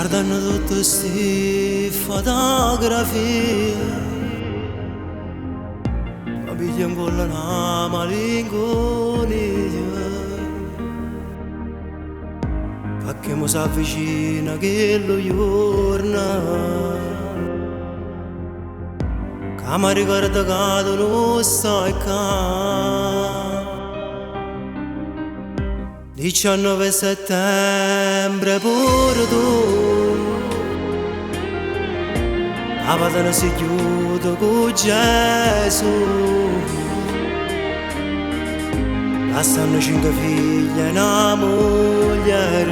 Guardando tutte sti fotografie mi piglia ancora una malinconia, perché mi s'avvicina quello giorno che mi ricorda che tu non stai qua. 19 settembre pure tu, la patana si chiude con Gesù, lasciano 5 figli e una moglie,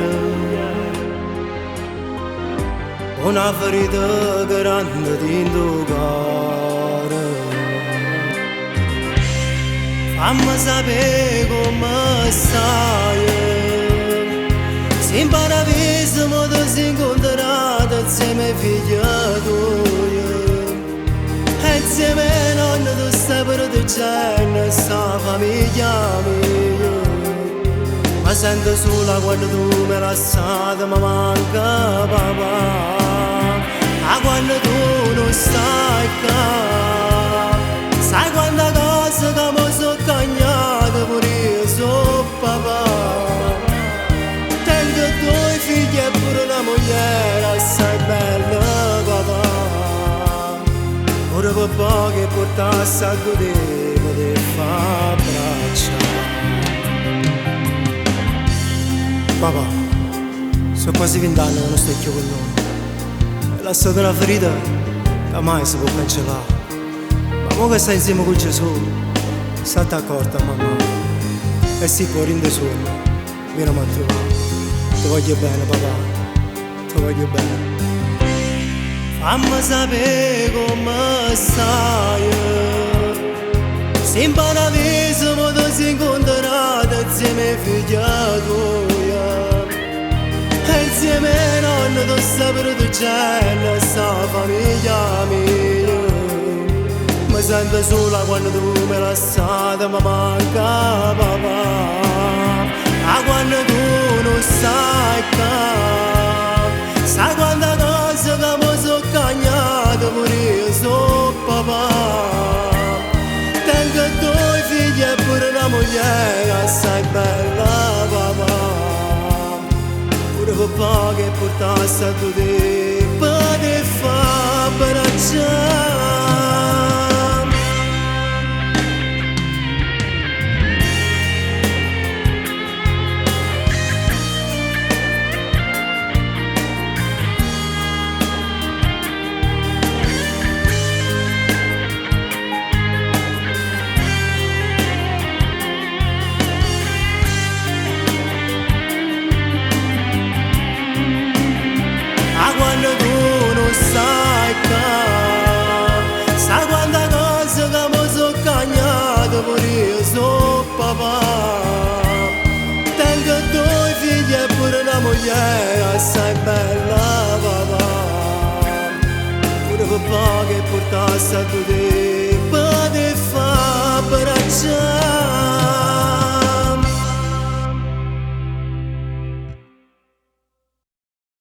una ferita grande dentro cuore. Fammi sapere come stai, se in paradiso ti si incontrate insieme ai figli tuoi, e insieme ai nonni tu stai proteggendo sta famiglia mia. Ma sento sola quando tu mi lasciate, mi manca papà, ma quando tu non stai qua, sai quanta cosa che mi sono cagnata pure io so papà. Tengo 2 figli e pure una moglie assai bella papà, pure papà che portasse a godere di fa braccia. Papà, sono quasi 20 anni che non sto più con noi, e la stata una ferita che mai si può cancellare. Ma ora che stai insieme con Gesù, state accorta mamma, e si può rendere solo, vieni a trovare. Ti voglio bene papà, ti voglio bene. Fammi sapere come stai, se in paradiso ti si incontrate insieme ai figli tuoi, e insieme ai nonni tu stai proteggendo sta famiglia mia. Mi sento sola quando tu mi lasciate, mi manca papà, ma quando tu non stai qua, sai quanta cosa che mi sono cagnata pure io so papà. Tengo 2 figli e pure una moglie assai bella papà, pure papà che portasse a godere per fa braccia. Quando tu non stai qua, sai quanta cosa che mi sono cagnata pure io so papà. Tengo 2 figli e pure una moglie assai bella papà, pure papà che portasse a godere